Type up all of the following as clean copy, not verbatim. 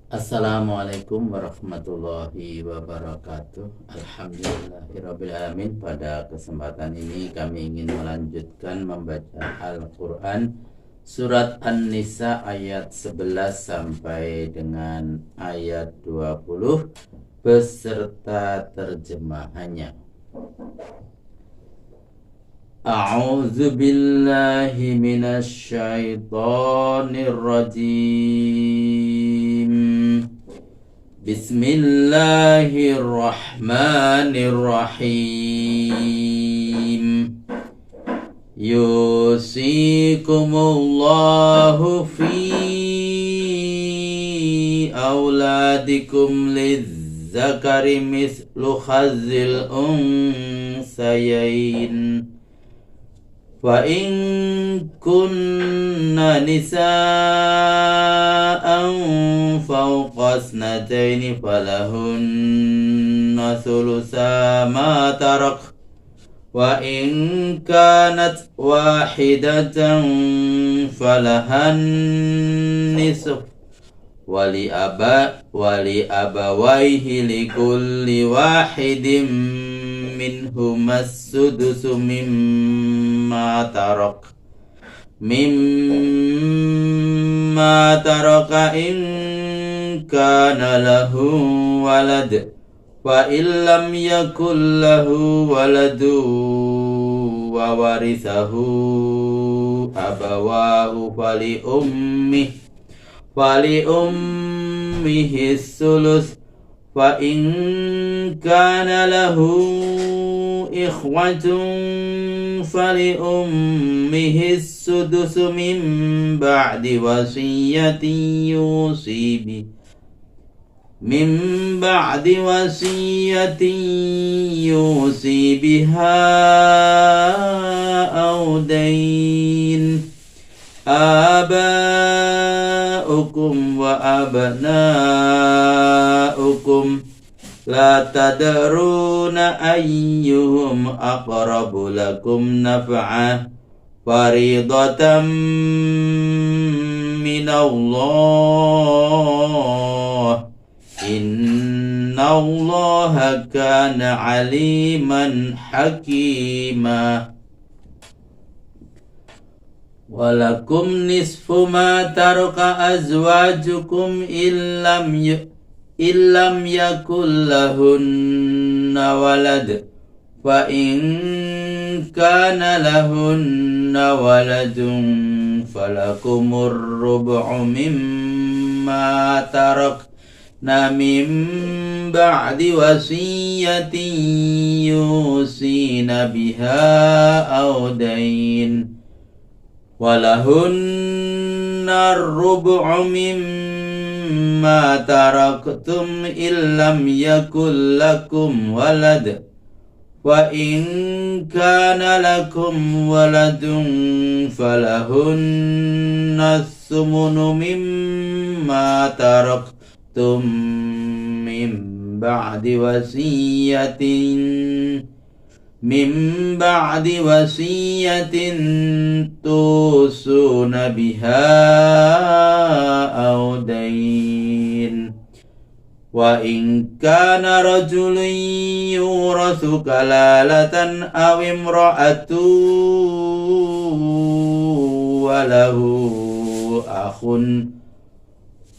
Assalamualaikum warahmatullahi wabarakatuh. Alhamdulillahirrabbilalamin. Pada kesempatan ini kami ingin melanjutkan membaca Al-Quran Surat An-Nisa ayat 11 sampai dengan ayat 20 beserta terjemahannya. A'udzu billahi minasy syaithanir rajim. Bismillahirrahmanirrahim. Yusikumullahu fi auladikum lizzakari mislu hazzil unsayain. Wa in kunna nisa'an fawqa isnataini falahunna thulutha ma tarak wa in kanat wahidatan falahan nisf wali abawaihi likulli wahidin minhumas sudusu mimma taraka in kana lahu walad wa illam yakul lahu waladu wa warithahu abawahu fali ummihi sulus wa in kana lahu ikhwatun fali ummihi sudusu min ba'di wasiyatin yusi biha aw dayn. Aba'ukum wa abna'ukum la tadruna ayyuhum aqrabu lakum naf'a faridatan minallah. Innallaha kana aliman hakima. Walakum nisfu ma taraka azwajukum illam yakul lahunna walad fa in kana lahunna waladun falakumur rubu'u mimma tarakna min ba'di wasiyatin yusina biha aw dayn. Walahunna ar-rubu'u mimma taraktum illam yakul lakum walad wa in kana lakum waladun falahunna as-sumunu mimma taraktum min ba'di wasiyatin tusuna biha aw dayn. Wa in kana rajulun yurathu kalalatan aw imra'atu wa lahu akhun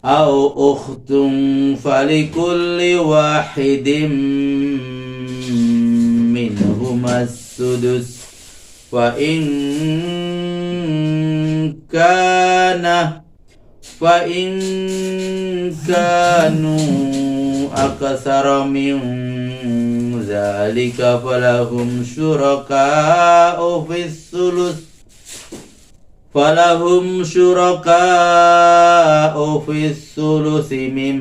aw ukhtun falikulli wahidin minhumas sudus wa in kanu aktsara min zalika falahum syuraka'u fis sulusi min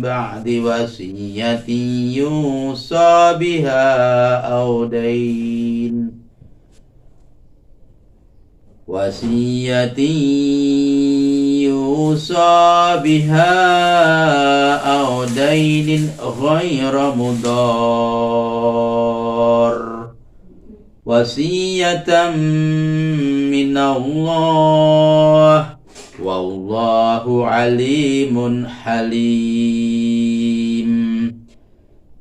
ba'di wasiyatin yusa biha aw dayn. Ghayra mudar. Wasiyatan minallah Wallahu alimun halim.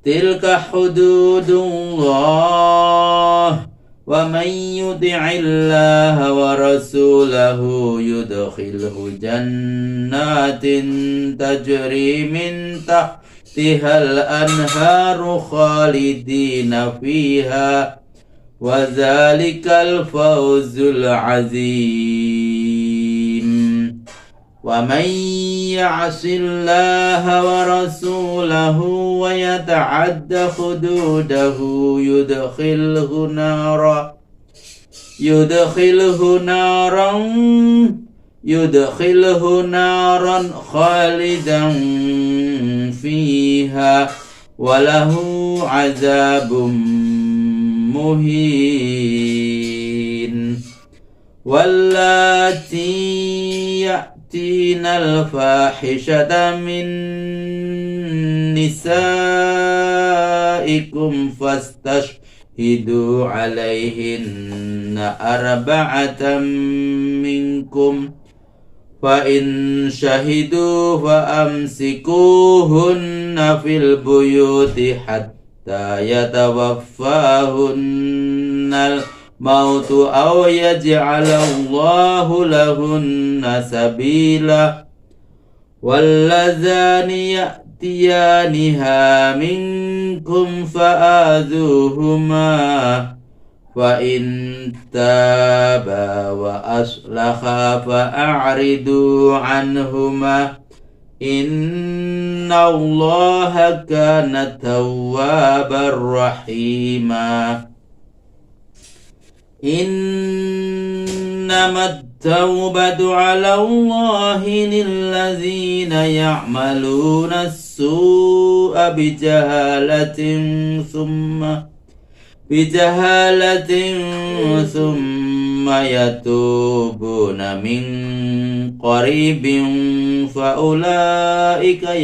Tilka hududullah. Wa man yuti'illaha wa rasulahu yudkhilhu jannatin tajri min tahtihal anharu khalidina fiha wa zalikal fawzul azim. Wa man ya'sillaha wa rasulahu wa yata'adda hududahu yudkhilhu naran khalidan fiha wa lahu 'adzabun muhin. Wallati ya'tinal fahishata min nisaikum fastashhidu 'alaihinna arba'atan minkum fa in syahidu fa amsikuhunna fil buyuti hatta yatawaffahunnal mautu aw yaj'alallahu lahunna sabila. Wallazani ya'tiyaniha minkum fa'adhuhuma fa in taba wa aslaha fa'aridu anhuma innallaha kana tawwabar rahima. Innamat tawbatu 'ala Allahi lillazina ya'maluna as-su'a bijahalatin thumma yatubuna min qaribin fa ulaika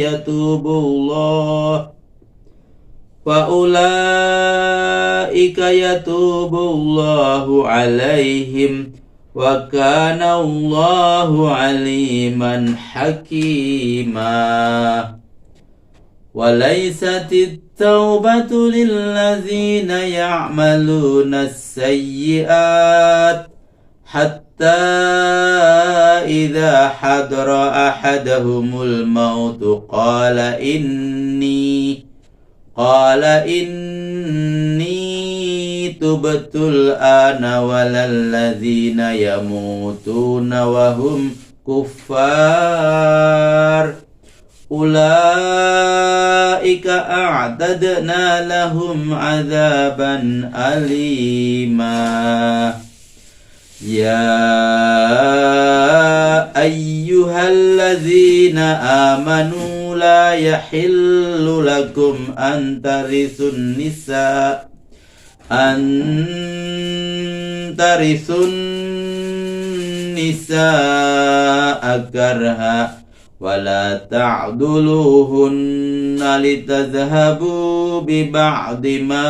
yatubullahu alaihim wa kana Allahu aliman hakima. Walaisatit taubatu lillazina ya'maluna as-sayyi'at hatta idza hadara ahadahumul mautu qala inni tubtul ana walalladzina yamutuna wa hum kuffar ulaika a'tadna lahum adzaban alima. Ya ayyuhalladzina amanu la yahillu lakum an tarisun nisaa karha wa la ta'duluhunna litadhhabu bi ba'di ma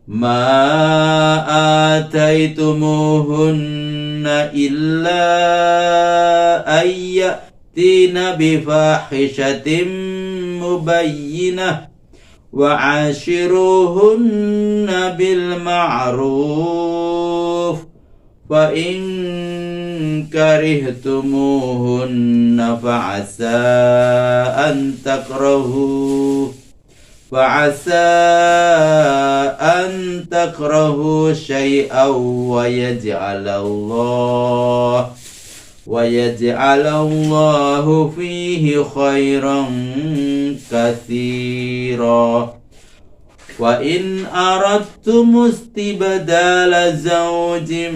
ataitumuhunna illa ayyatina bifahishatin mubayyinah wa ashiruhunna bil ma'ruf fa in karihtumuhunna fa'asa an takrahu syai'aw wa yaj'alallahu fihi khairan katsira. Wa in aradtum istibdala zawjin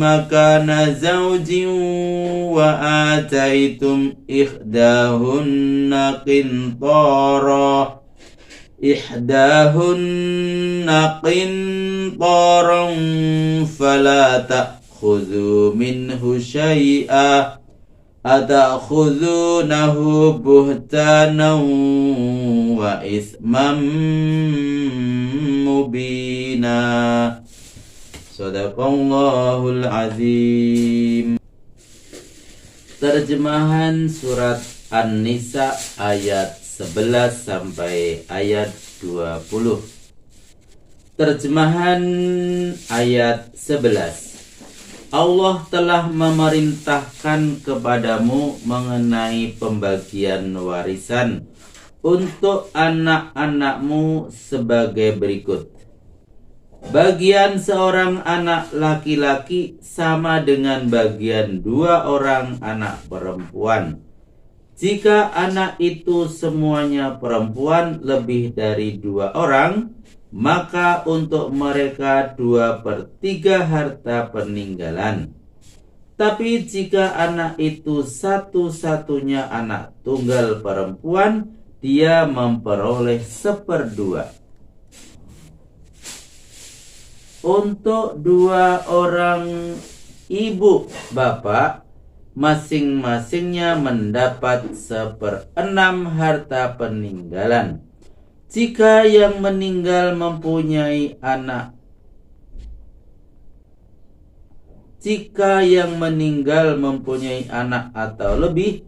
makana zawjin wa ataitum ihdahunna qintaran fala ta'khudhu minhu syai'a atakhudunahu buhtanan wa ismam mubina. Shadaqallahul azim. Terjemahan surat An-Nisa ayat 11 sampai ayat 20. Terjemahan ayat 11. Allah telah memerintahkan kepadamu mengenai pembagian warisan untuk anak-anakmu sebagai berikut. Bagian seorang anak laki-laki sama dengan bagian 2 orang anak perempuan. Jika anak itu semuanya perempuan lebih dari 2 orang, maka untuk mereka 2/3 harta peninggalan. Tapi jika anak itu satu-satunya anak tunggal perempuan, dia memperoleh 1/2. Untuk 2 orang ibu bapak, masing-masingnya mendapat 1/6 harta peninggalan. Jika yang meninggal mempunyai anak atau lebih,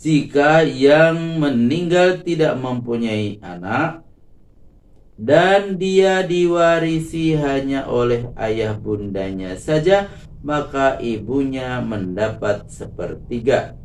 jika yang meninggal tidak mempunyai anak dan dia diwarisi hanya oleh ayah bundanya saja, maka ibunya mendapat 1/3.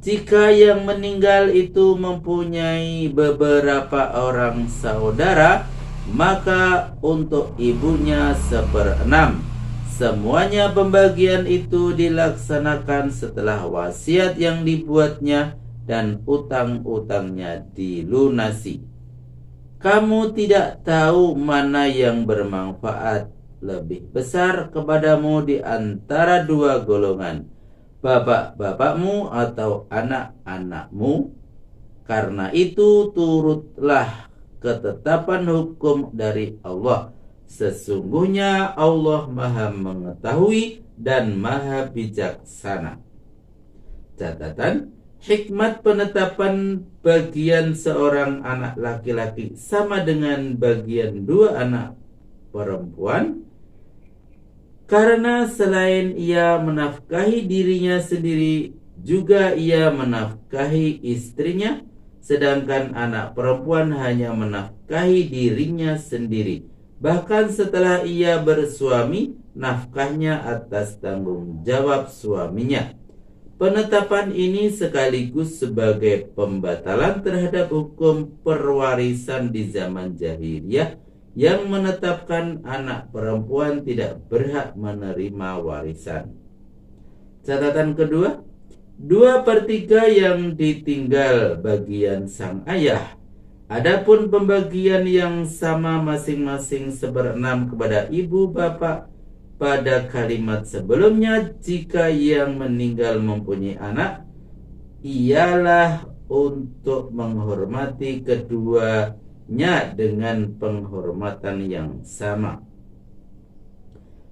Jika yang meninggal itu mempunyai beberapa orang saudara, maka untuk ibunya 1/6. Semuanya pembagian itu dilaksanakan setelah wasiat yang dibuatnya dan utang-utangnya dilunasi. Kamu tidak tahu mana yang bermanfaat lebih besar kepadamu di antara 2 golongan, bapak-bapakmu atau anak-anakmu. Karena itu turutlah ketetapan hukum dari Allah. Sesungguhnya Allah Maha Mengetahui dan Maha Bijaksana. Catatan: hikmat penetapan bagian seorang anak laki-laki sama dengan bagian 2 anak perempuan, karena selain ia menafkahi dirinya sendiri, juga ia menafkahi istrinya, sedangkan anak perempuan hanya menafkahi dirinya sendiri. Bahkan setelah ia bersuami, nafkahnya atas tanggung jawab suaminya. Penetapan ini sekaligus sebagai pembatalan terhadap hukum perwarisan di zaman jahiliyah yang menetapkan anak perempuan tidak berhak menerima warisan. Catatan kedua, 2/3 yang ditinggal bagian sang ayah. Adapun pembagian yang sama masing-masing 1/6 kepada ibu bapak pada kalimat sebelumnya, jika yang meninggal mempunyai anak, ialah untuk menghormati keduanya dengan penghormatan yang sama.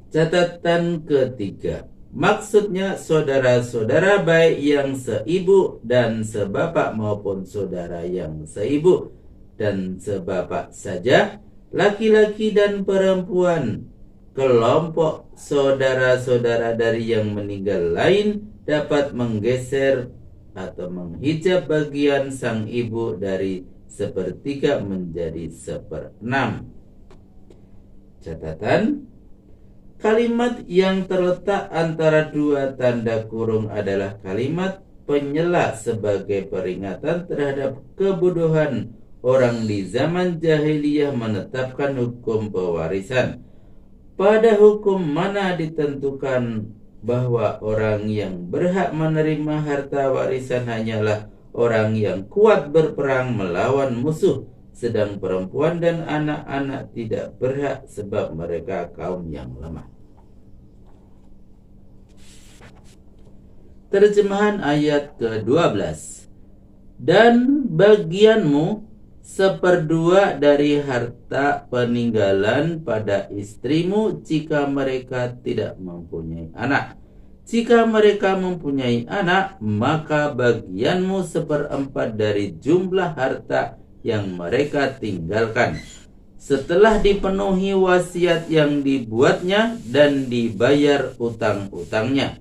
Catatan ketiga, maksudnya saudara-saudara baik yang seibu dan sebapak maupun saudara yang seibu dan sebapak saja, laki-laki dan perempuan. Kelompok saudara-saudara dari yang meninggal lain dapat menggeser atau menghijab bagian sang ibu dari 1/3 menjadi 1/6. Catatan: kalimat yang terletak antara 2 tanda kurung adalah kalimat penyela sebagai peringatan terhadap kebodohan orang di zaman jahiliyah menetapkan hukum pewarisan. Pada hukum mana ditentukan bahwa orang yang berhak menerima harta warisan hanyalah orang yang kuat berperang melawan musuh, sedang perempuan dan anak-anak tidak berhak sebab mereka kaum yang lemah. Terjemahan ayat ke-12. Dan bagianmu 1/2 dari harta peninggalan pada istrimu jika mereka tidak mempunyai anak. Jika mereka mempunyai anak, maka bagianmu 1/4 dari jumlah harta yang mereka tinggalkan. setelah dipenuhi wasiat yang dibuatnya dan dibayar utang-utangnya.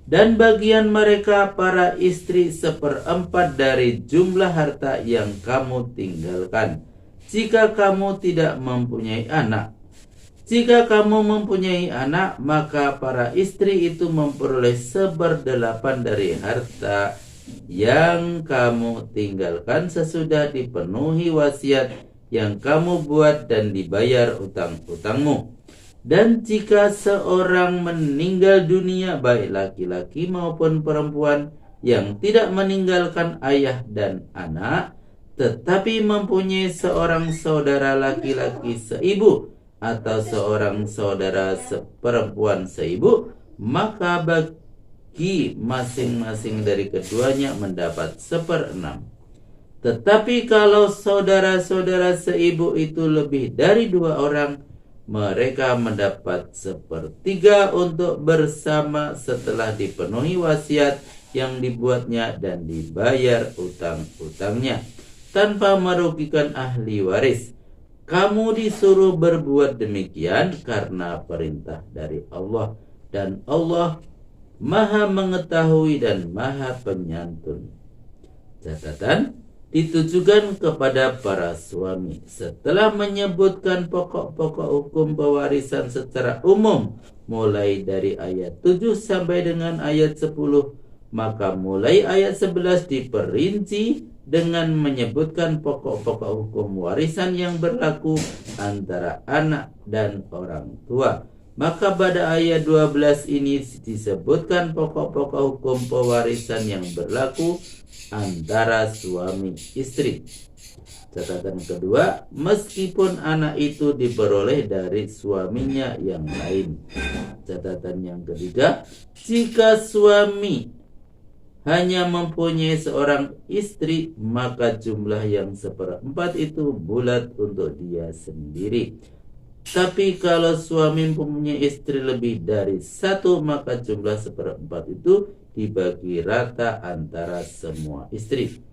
Dan bagian mereka para istri 1/4 dari jumlah harta yang kamu tinggalkan, jika kamu tidak mempunyai anak. Jika kamu mempunyai anak, maka para istri itu memperoleh 1/8 dari harta yang kamu tinggalkan sesudah dipenuhi wasiat yang kamu buat dan dibayar utang-utangmu. Dan jika seorang meninggal dunia, baik laki-laki maupun perempuan, yang tidak meninggalkan ayah dan anak, tetapi mempunyai seorang saudara laki-laki seibu atau seorang saudara perempuan seibu, maka bagi masing-masing dari keduanya mendapat 1/6. Tetapi kalau saudara-saudara seibu itu lebih dari 2 orang, mereka mendapat 1/3 untuk bersama setelah dipenuhi wasiat yang dibuatnya dan dibayar utang-utangnya, tanpa merugikan ahli waris. Kamu disuruh berbuat demikian karena perintah dari Allah, dan Allah Maha Mengetahui dan Maha Penyantun. Catatan: ditujukan kepada para suami. Setelah menyebutkan pokok-pokok hukum pewarisan secara umum mulai dari ayat 7 sampai dengan ayat 10, maka mulai ayat 11 diperinci dengan menyebutkan pokok-pokok hukum warisan yang berlaku antara anak dan orang tua. Maka pada ayat 12 ini disebutkan pokok-pokok hukum pewarisan yang berlaku antara suami istri. Catatan kedua, meskipun anak itu diperoleh dari suaminya yang lain. Catatan yang ketiga, jika suami hanya mempunyai seorang istri, maka jumlah yang 1/4 itu bulat untuk dia sendiri. Tapi kalau suami mempunyai istri lebih dari 1, maka jumlah 1/4 itu dibagi rata antara semua istri.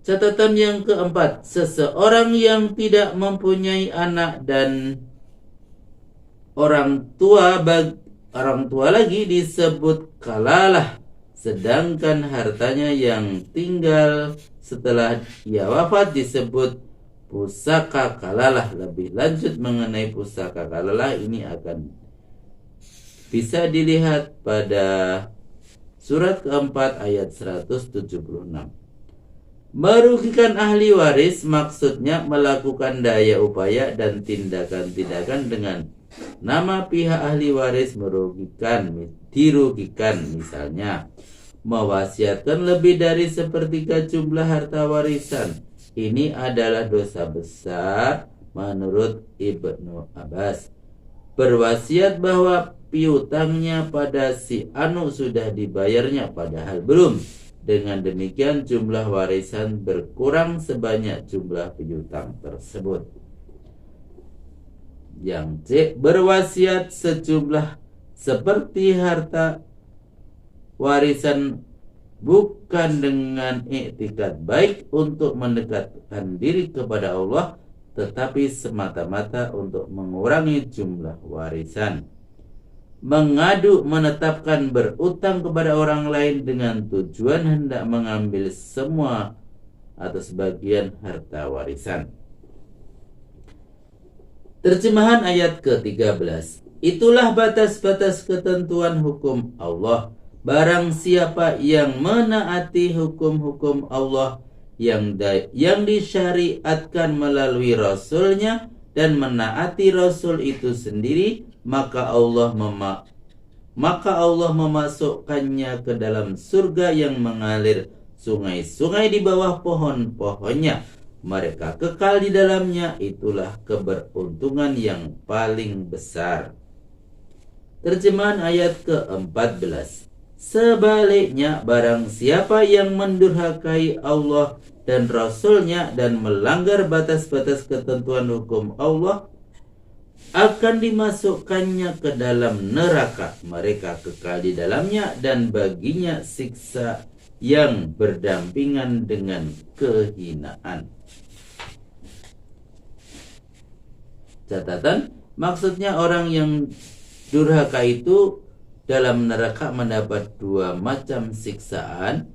Catatan yang keempat, seseorang yang tidak mempunyai anak dan orang tua lagi disebut kalalah, sedangkan hartanya yang tinggal setelah ia wafat disebut pusaka kalalah. Lebih lanjut mengenai pusaka kalalah ini akan bisa dilihat pada surat keempat ayat 176. Merugikan ahli waris maksudnya melakukan daya upaya dan tindakan-tindakan dengan nama pihak ahli waris dirugikan, misalnya mewasiatkan lebih dari 1/3 jumlah harta warisan. Ini adalah dosa besar menurut Ibnu Abbas. Berwasiat bahwa piutangnya pada si anu sudah dibayarnya padahal belum. Dengan demikian jumlah warisan berkurang sebanyak jumlah piutang tersebut. Yang C, berwasiat sejumlah seperti harta warisan bukan dengan iktikad baik untuk mendekatkan diri kepada Allah, tetapi semata-mata untuk mengurangi jumlah warisan. Mengadu menetapkan berutang kepada orang lain dengan tujuan hendak mengambil semua atau sebagian harta warisan. Terjemahan ayat ke-13. Itulah batas-batas ketentuan hukum Allah. Barang siapa yang menaati hukum-hukum Allah yang disyariatkan melalui Rasul-Nya dan menaati Rasul itu sendiri, maka Allah memasukkannya ke dalam surga yang mengalir sungai-sungai di bawah pohon-pohonnya. Mereka kekal di dalamnya. Itulah keberuntungan yang paling besar. Terjemahan ayat ke-14. Sebaliknya, barang siapa yang mendurhakai Allah dan Rasul-Nya dan melanggar batas-batas ketentuan hukum Allah, akan dimasukkannya ke dalam neraka. Mereka kekal di dalamnya dan baginya siksa yang berdampingan dengan kehinaan. Catatan, maksudnya orang yang durhaka itu dalam neraka mendapat dua macam siksaan.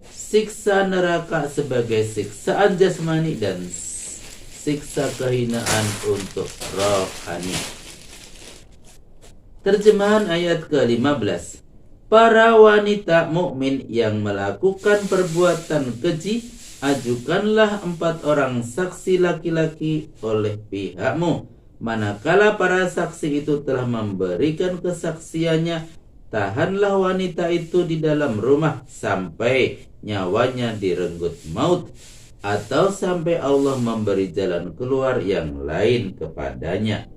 Siksa neraka sebagai siksaan jasmani dan siksa kehinaan untuk rohani. Terjemahan ayat ke-15. Para wanita mukmin yang melakukan perbuatan keji, ajukanlah 4 orang saksi laki-laki oleh pihakmu. Manakala para saksi itu telah memberikan kesaksiannya, tahanlah wanita itu di dalam rumah sampai nyawanya direnggut maut, atau sampai Allah memberi jalan keluar yang lain kepadanya.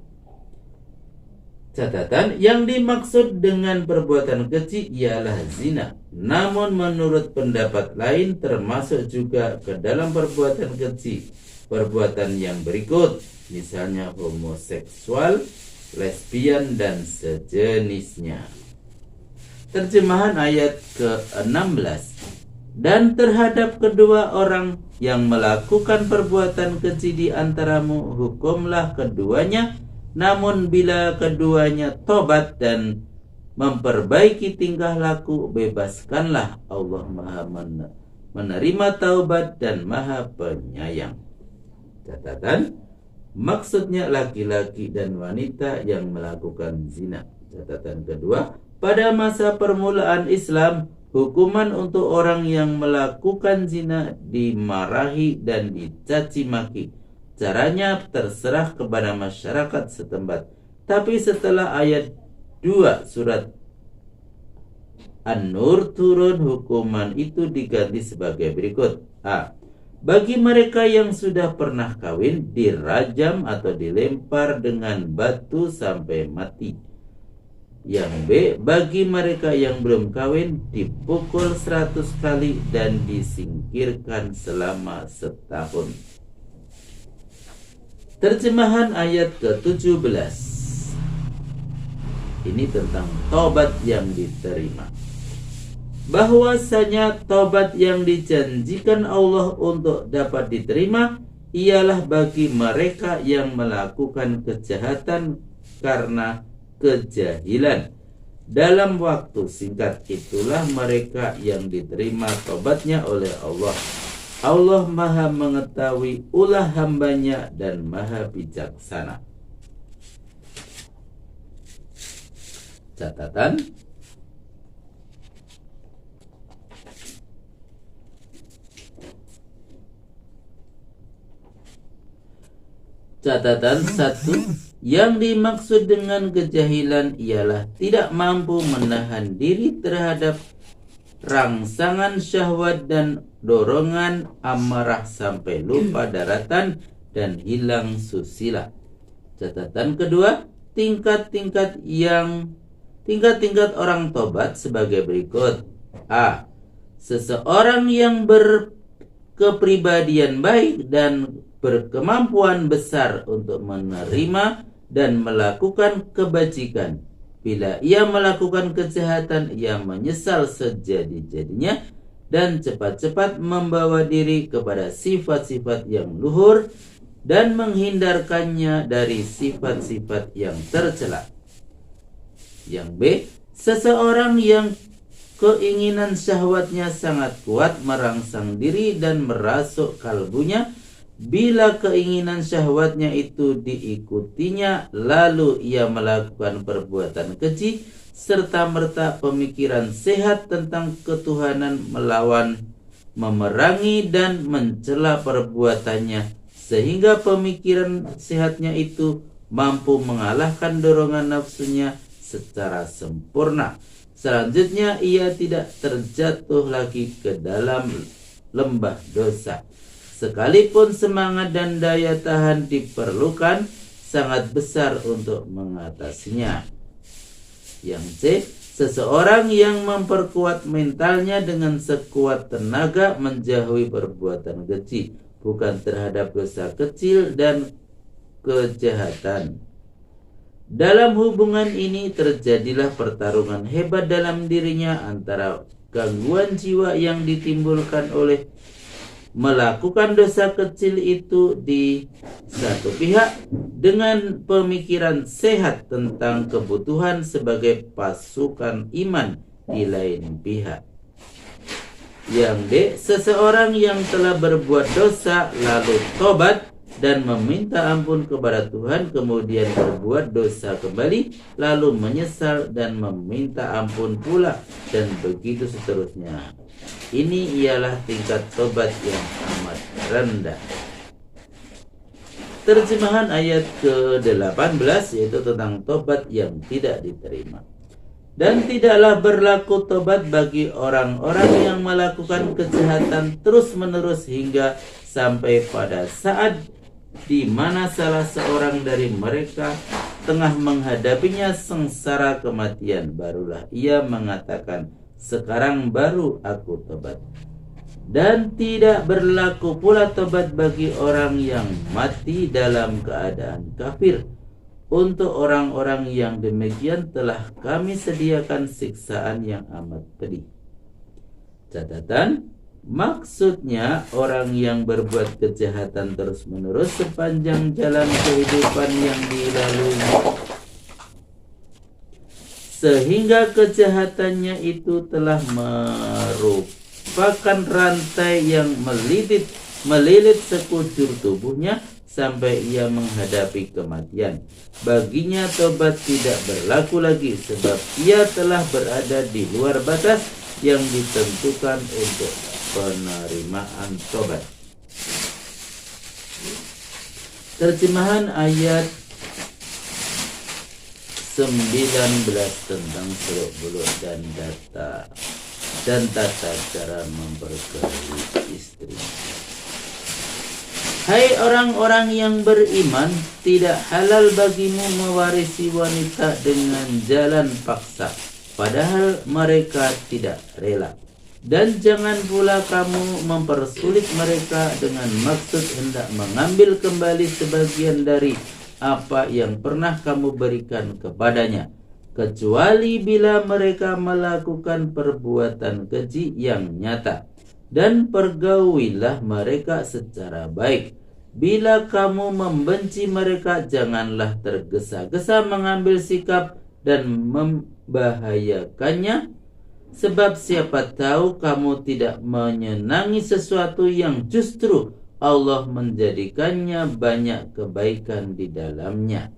Catatan, yang dimaksud dengan perbuatan keji ialah zina. Namun menurut pendapat lain termasuk juga ke dalam perbuatan keji perbuatan yang berikut, misalnya homoseksual, lesbian, dan sejenisnya. Terjemahan ayat ke-16. Dan terhadap kedua orang yang melakukan perbuatan keji di antaramu, hukumlah keduanya. Namun bila keduanya tobat dan memperbaiki tingkah laku, bebaskanlah. Allah Maha menerima taubat dan Maha penyayang. Catatan, maksudnya laki-laki dan wanita yang melakukan zina. Catatan kedua, pada masa permulaan Islam, hukuman untuk orang yang melakukan zina dimarahi dan dicaci maki. Caranya terserah kepada masyarakat setempat. Tapi setelah ayat 2 surat An-Nur turun, hukuman itu diganti sebagai berikut. A. Bagi mereka yang sudah pernah kawin, dirajam atau dilempar dengan batu sampai mati. Yang B. Bagi mereka yang belum kawin, dipukul 100 kali dan disingkirkan selama setahun. Terjemahan ayat ke-17. Ini tentang taubat yang diterima. Bahwasanya taubat yang dijanjikan Allah untuk dapat diterima ialah bagi mereka yang melakukan kejahatan karena kejahilan. Dalam waktu singkat itulah mereka yang diterima taubatnya oleh Allah. Allah Maha mengetahui ulah hambanya dan Maha bijaksana. Catatan, catatan 1. Yang dimaksud dengan kejahilan ialah tidak mampu menahan diri terhadap rangsangan syahwat dan dorongan amarah sampai lupa daratan dan hilang susila. Catatan kedua, tingkat-tingkat orang tobat sebagai berikut. A. Seseorang yang berkepribadian baik dan berkemampuan besar untuk menerima dan melakukan kebajikan. Bila ia melakukan kejahatan, ia menyesal sejadi-jadinya dan cepat-cepat membawa diri kepada sifat-sifat yang luhur dan menghindarkannya dari sifat-sifat yang tercela. Yang B. Seseorang yang keinginan syahwatnya sangat kuat merangsang diri dan merasuk kalbunya. Bila keinginan syahwatnya itu diikutinya, lalu ia melakukan perbuatan keji, serta merta pemikiran sehat tentang ketuhanan memerangi dan mencela perbuatannya, sehingga pemikiran sehatnya itu mampu mengalahkan dorongan nafsunya secara sempurna. Selanjutnya ia tidak terjatuh lagi ke dalam lembah dosa. Sekalipun semangat dan daya tahan diperlukan sangat besar untuk mengatasinya. Yang C. Seseorang yang memperkuat mentalnya dengan sekuat tenaga menjauhi perbuatan keji, bukan terhadap dosa kecil dan kejahatan. Dalam hubungan ini terjadilah pertarungan hebat dalam dirinya antara gangguan jiwa yang ditimbulkan oleh melakukan dosa kecil itu di satu pihak dengan pemikiran sehat tentang kebutuhan sebagai pasukan iman di lain pihak. Yang D, seseorang yang telah berbuat dosa lalu tobat dan meminta ampun kepada Tuhan, kemudian berbuat dosa kembali, lalu menyesal dan meminta ampun pula, dan begitu seterusnya. Ini ialah tingkat tobat yang amat rendah. Terjemahan ayat ke-18 yaitu tentang tobat yang tidak diterima. Dan tidaklah berlaku tobat bagi orang-orang yang melakukan kejahatan terus-menerus hingga sampai pada saat di mana salah seorang dari mereka tengah menghadapinya sengsara kematian, barulah ia mengatakan, sekarang baru aku tobat. Dan tidak berlaku pula tobat bagi orang yang mati dalam keadaan kafir. Untuk orang-orang yang demikian telah kami sediakan siksaan yang amat pedih. Catatan, maksudnya orang yang berbuat kejahatan terus-menerus sepanjang jalan kehidupan yang dilalui, sehingga kejahatannya itu telah merupakan rantai yang melilit sekujur tubuhnya sampai ia menghadapi kematian. Baginya tobat tidak berlaku lagi, sebab ia telah berada di luar batas yang ditentukan untuk penerimaan tobat. Terjemahan ayat 19 tentang seluk beluk dan tata cara memperkahi istri. Hai orang-orang yang beriman, tidak halal bagimu mewarisi wanita dengan jalan paksa, padahal mereka tidak rela. Dan jangan pula kamu mempersulit mereka dengan maksud hendak mengambil kembali sebagian dari apa yang pernah kamu berikan kepadanya, kecuali bila mereka melakukan perbuatan keji yang nyata. Dan pergaulilah mereka secara baik. Bila kamu membenci mereka, janganlah tergesa-gesa mengambil sikap dan membahayakannya, sebab siapa tahu kamu tidak menyenangi sesuatu yang justru Allah menjadikannya banyak kebaikan di dalamnya.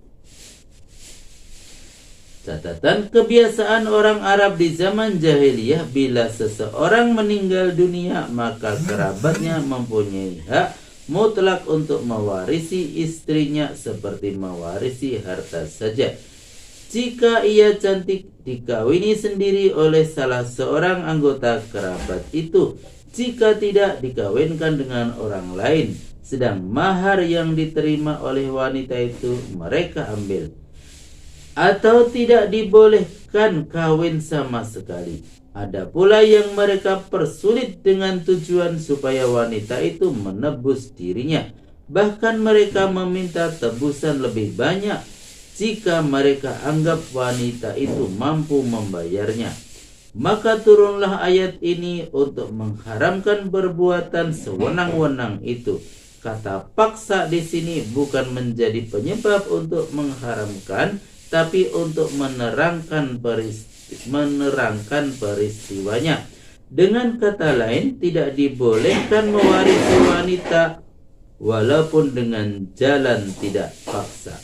Catatan, kebiasaan orang Arab di zaman jahiliyah, bila seseorang meninggal dunia maka kerabatnya mempunyai hak mutlak untuk mewarisi istrinya seperti mewarisi harta saja. Jika ia cantik, dikawini sendiri oleh salah seorang anggota kerabat itu. Jika tidak, dikawinkan dengan orang lain, sedang mahar yang diterima oleh wanita itu mereka ambil. Atau tidak dibolehkan kawin sama sekali. Ada pula yang mereka persulit dengan tujuan supaya wanita itu menebus dirinya. Bahkan mereka meminta tebusan lebih banyak jika mereka anggap wanita itu mampu membayarnya. Maka turunlah ayat ini untuk mengharamkan perbuatan sewenang-wenang itu. Kata paksa di sini bukan menjadi penyebab untuk mengharamkan, tapi untuk menerangkan peristiwanya. Dengan kata lain, tidak dibolehkan mewarisi wanita walaupun dengan jalan tidak paksa.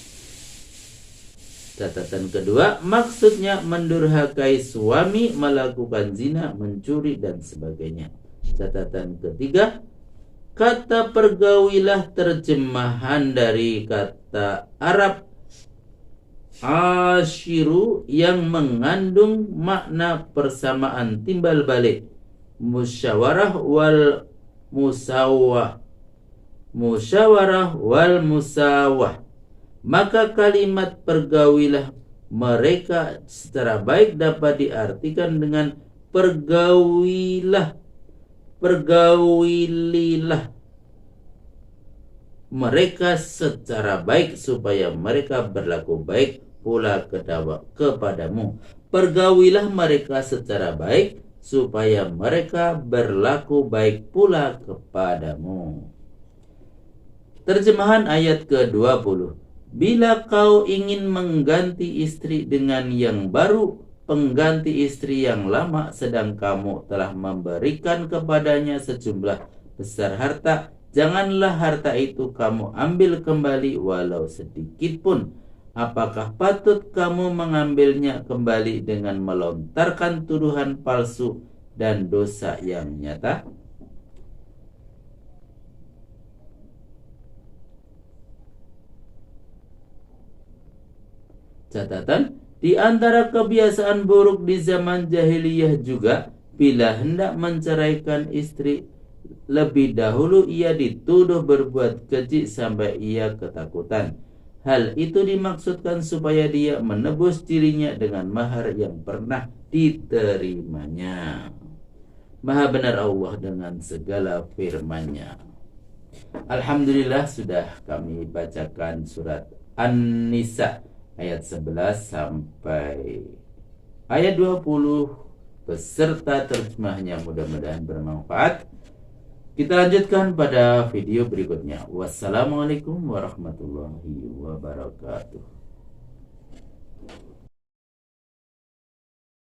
Catatan kedua, maksudnya mendurhakai suami, melakukan zina, mencuri, dan sebagainya. Catatan ketiga, kata pergaulilah terjemahan dari kata Arab ashiru yang mengandung makna persamaan timbal balik, musyawarah wal musawah. Maka kalimat pergaulilah mereka secara baik dapat diartikan dengan pergaulilah mereka secara baik supaya mereka berlaku baik pula kepadamu. Pergaulilah mereka secara baik supaya mereka berlaku baik pula kepadamu. Terjemahan ayat ke-20. Bila kau ingin mengganti istri dengan yang baru, pengganti istri yang lama, sedang kamu telah memberikan kepadanya sejumlah besar harta, janganlah harta itu kamu ambil kembali walau sedikit pun. Apakah patut kamu mengambilnya kembali dengan melontarkan tuduhan palsu dan dosa yang nyata? Catatan, di antara kebiasaan buruk di zaman jahiliyah juga, bila hendak menceraikan istri, lebih dahulu ia dituduh berbuat keji sampai ia ketakutan. Hal itu dimaksudkan supaya dia menebus dirinya dengan mahar yang pernah diterimanya. Maha benar Allah dengan segala firman-Nya. Alhamdulillah, sudah kami bacakan surat An-Nisa ayat 11 sampai ayat 20 beserta terjemahnya, mudah-mudahan bermanfaat. Kita lanjutkan pada video berikutnya. Wassalamualaikum warahmatullahi wabarakatuh.